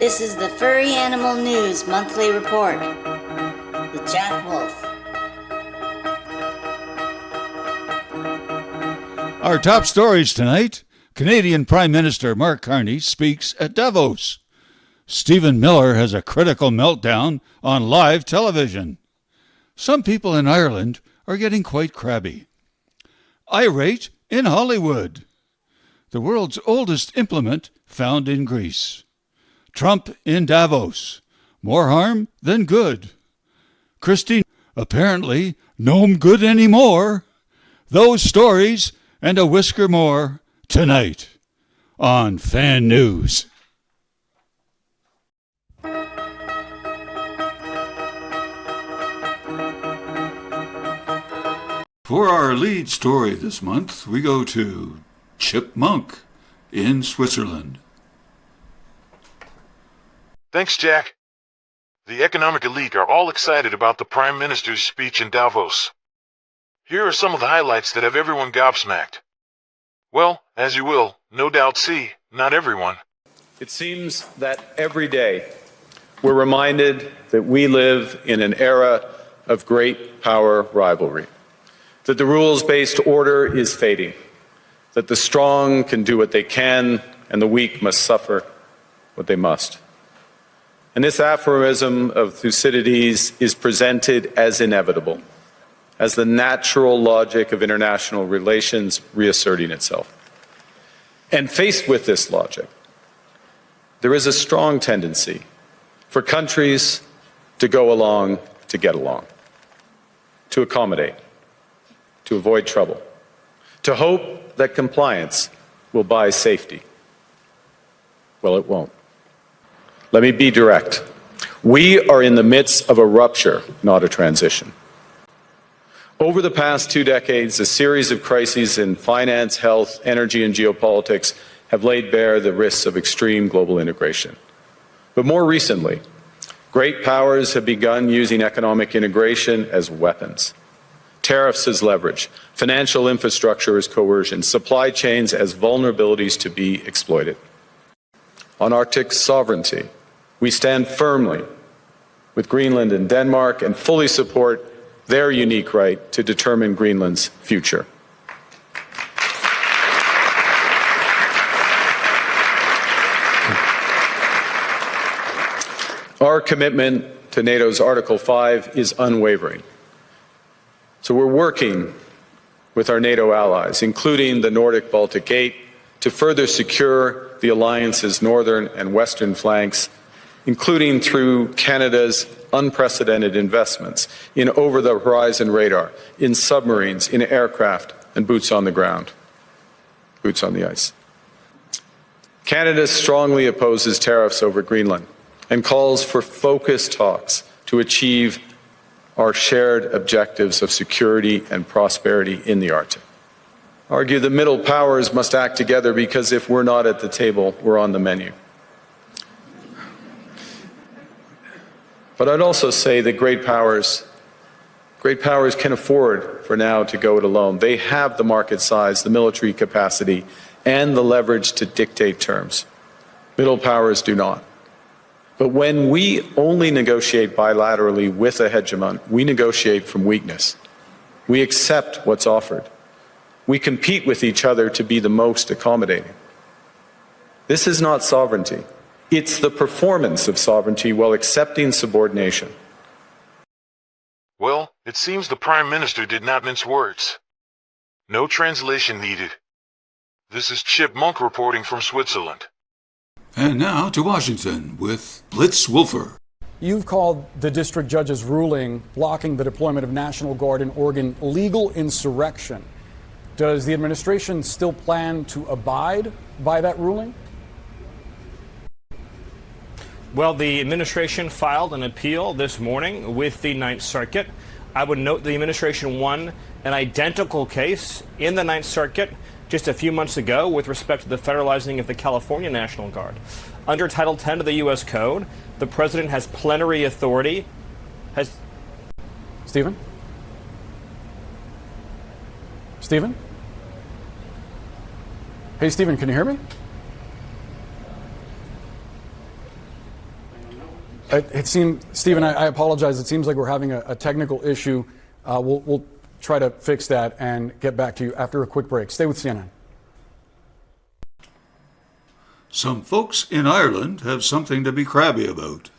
This is the Furry Animal News Monthly Report with Jack Wolf. Our top stories tonight: Canadian Prime Minister Mark Carney speaks at Davos. Stephen Miller has a critical meltdown on live television. Some people in Ireland are getting quite crabby. Irate in Hollywood. The world's oldest implement found in Greece. Trump in Davos. More harm than good. Christine, apparently no good anymore. Those stories and a whisker more tonight on Fan News. For our lead story this month, we go to Chipmunk in Switzerland. Thanks, Jack. The economic elite are all excited about the Prime Minister's speech in Davos. Here are some of the highlights that have everyone gobsmacked. Well, as you will no doubt see, not everyone. It seems that every day we're reminded that we live in an era of great power rivalry, that the rules-based order is fading, that the strong can do what they can and the weak must suffer what they must. And this aphorism of Thucydides is presented as inevitable, as the natural logic of international relations reasserting itself. And faced with this logic, there is a strong tendency for countries to go along to get along, to accommodate, to avoid trouble, to hope that compliance will buy safety. Well, it won't. Let me be direct. We are in the midst of a rupture, not a transition. Over the past 2 decades, a series of crises in finance, health, energy, and geopolitics have laid bare the risks of extreme global integration. But more recently, great powers have begun using economic integration as weapons. Tariffs as leverage, financial infrastructure as coercion, supply chains as vulnerabilities to be exploited. On Arctic sovereignty, we stand firmly with Greenland and Denmark and fully support their unique right to determine Greenland's future. Our commitment to NATO's Article 5 is unwavering. So we're working with our NATO allies, including the Nordic-Baltic Gate, to further secure the alliance's northern and western flanks, including through Canada's unprecedented investments in over-the-horizon radar, in submarines, in aircraft, and boots on the ground, boots on the ice. Canada strongly opposes tariffs over Greenland and calls for focused talks to achieve our shared objectives of security and prosperity in the Arctic. Argue the middle powers must act together because if we're not at the table, we're on the menu. But I'd also say that great powers can afford for now to go it alone. They have the market size, the military capacity, and the leverage to dictate terms. Middle powers do not. But when we only negotiate bilaterally with a hegemon, we negotiate from weakness. We accept what's offered. We compete with each other to be the most accommodating. This is not sovereignty. It's the performance of sovereignty while accepting subordination. Well, it seems the Prime Minister did not mince words. No translation needed. This is Chipmunk reporting from Switzerland. And now to Washington with Blitz Wolfer. You've called the district judge's ruling blocking the deployment of National Guard in Oregon legal insurrection. Does the administration still plan to abide by that ruling? Well, the administration filed an appeal this morning with the Ninth Circuit. I would note the administration won an identical case in the Ninth Circuit just a few months ago with respect to the federalizing of the California National Guard. Under Title 10 of the U.S. Code, the president has plenary authority. Stephen? Stephen? Hey, Stephen, can you hear me? It seemed, Stephen, I apologize. It seems like we're having a technical issue. We'll try to fix that and get back to you after a quick break. Stay with CNN. Some folks in Ireland have something to be crabby about.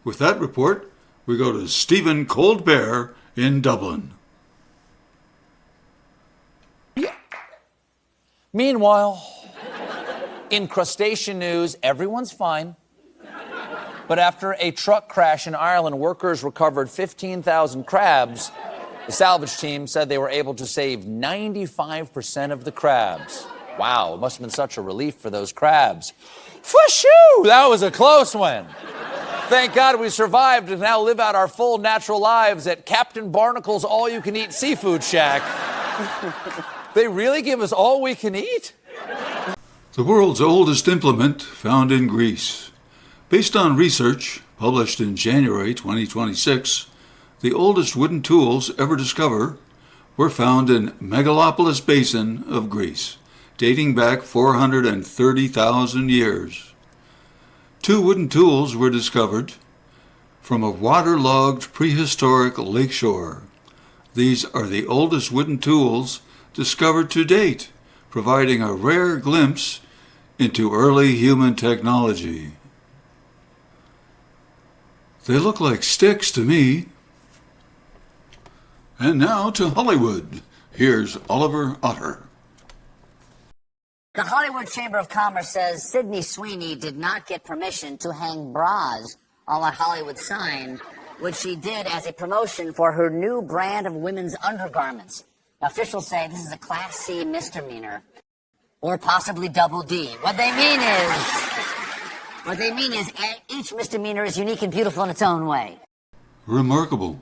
With that report, we go to Stephen Cold Bear in Dublin. Meanwhile, in crustacean news, everyone's fine. But after a truck crash in Ireland, workers recovered 15,000 crabs. The salvage team said they were able to save 95% of the crabs. Wow, it must have been such a relief for those crabs. Whooshoo! That was a close one. Thank God we survived and now live out our full natural lives at Captain Barnacle's all-you-can-eat seafood shack. They really give us all we can eat? The world's oldest implement found in Greece. Based on research published in January 2026, the oldest wooden tools ever discovered were found in Megalopolis Basin of Greece, dating back 430,000 years. 2 wooden tools were discovered from a waterlogged prehistoric lakeshore. These are the oldest wooden tools discovered to date, providing a rare glimpse into early human technology. They look like sticks to me. And now to Hollywood. Here's Oliver Otter. The Hollywood Chamber of Commerce says Sydney Sweeney did not get permission to hang bras on a Hollywood sign, which she did as a promotion for her new brand of women's undergarments. Officials say this is a Class C misdemeanor, or possibly double D. What they mean is each misdemeanor is unique and beautiful in its own way. Remarkable.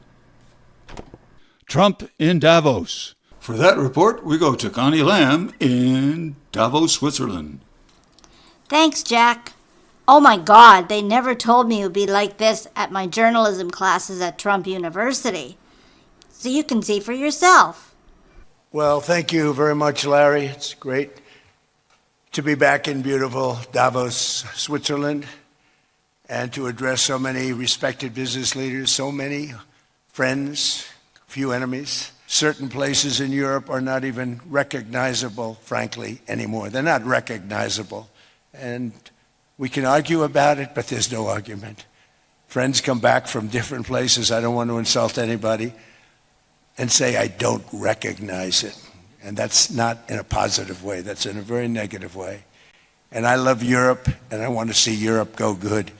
Trump in Davos. For that report, we go to Connie Lamb in Davos, Switzerland. Thanks, Jack. Oh my God, they never told me it would be like this at my journalism classes at Trump University. So you can see for yourself. Well, thank you very much, Larry. It's great to be back in beautiful Davos, Switzerland, and to address so many respected business leaders, so many friends, few enemies. Certain places in Europe are not even recognizable, frankly, anymore. They're not recognizable. And we can argue about it, but there's no argument. Friends come back from different places. I don't want to insult anybody and say I don't recognize it. And that's not in a positive way. That's in a very negative way. And I love Europe, and I want to see Europe go good,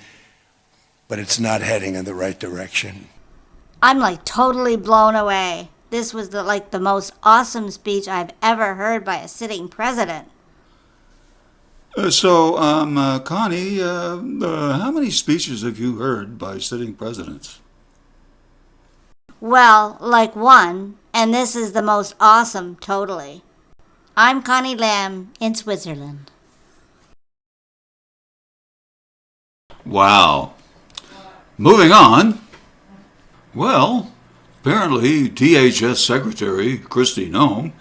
but it's not heading in the right direction. I'm like totally blown away. This was the most awesome speech I've ever heard by a sitting president. Connie, how many speeches have you heard by sitting presidents? Well, like one, and this is the most awesome, totally. I'm Connie Lamb in Switzerland. Wow. Moving on. Well, apparently DHS Secretary Kristi Noem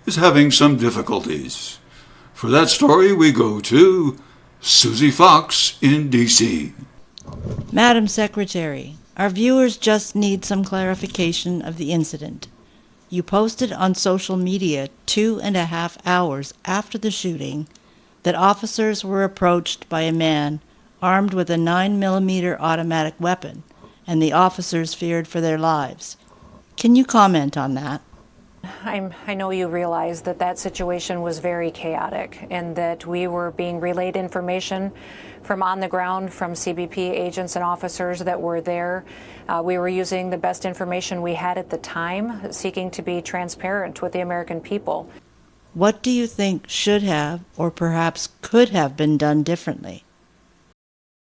is having some difficulties. For that story, we go to Susie Fox in D.C. Madam Secretary, our viewers just need some clarification of the incident. You posted on social media 2.5 hours after the shooting that officers were approached by a man armed with a 9mm automatic weapon, and the officers feared for their lives. Can you comment on that? I know you realize that that situation was very chaotic and that we were being relayed information from on the ground from CBP agents and officers that were there. We were using the best information we had at the time, seeking to be transparent with the American people. What do you think should have or perhaps could have been done differently?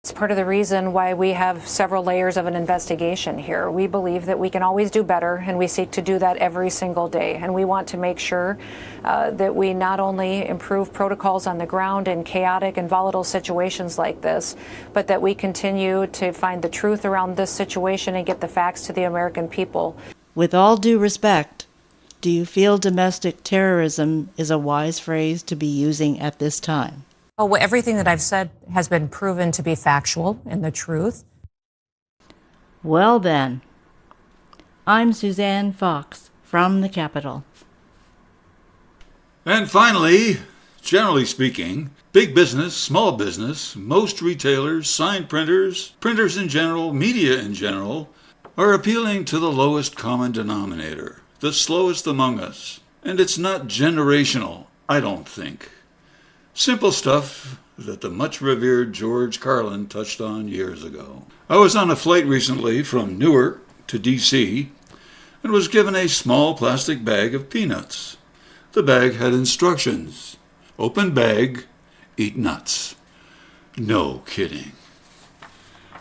It's part of the reason why we have several layers of an investigation here. We believe that we can always do better, and we seek to do that every single day. And we want to make sure that we not only improve protocols on the ground in chaotic and volatile situations like this, but that we continue to find the truth around this situation and get the facts to the American people. With all due respect, do you feel domestic terrorism is a wise phrase to be using at this time? Oh, well, everything that I've said has been proven to be factual and the truth. Well then, I'm Suzanne Fox from the Capitol. And finally, generally speaking, big business, small business, most retailers, sign printers, printers in general, media in general, are appealing to the lowest common denominator, the slowest among us. And it's not generational, I don't think. Simple stuff that the much revered George Carlin touched on years ago. I was on a flight recently from Newark to D.C. and was given a small plastic bag of peanuts. The bag had instructions. Open bag, eat nuts. No kidding.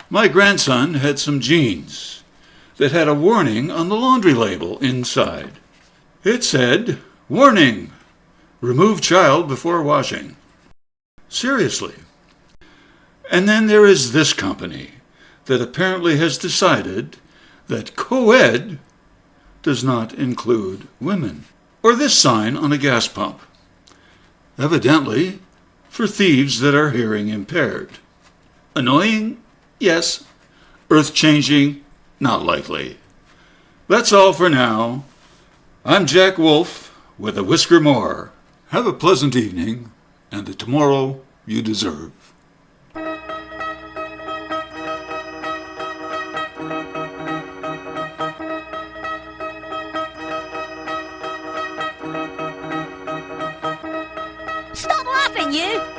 My grandson had some jeans that had a warning on the laundry label inside. It said, "Warning, remove child before washing." Seriously. And then there is this company that apparently has decided that co-ed does not include women. Or this sign on a gas pump. Evidently, for thieves that are hearing impaired. Annoying? Yes. Earth-changing? Not likely. That's all for now. I'm Jack Wolf with a whisker more. Have a pleasant evening and the tomorrow you deserve. Stop laughing, you!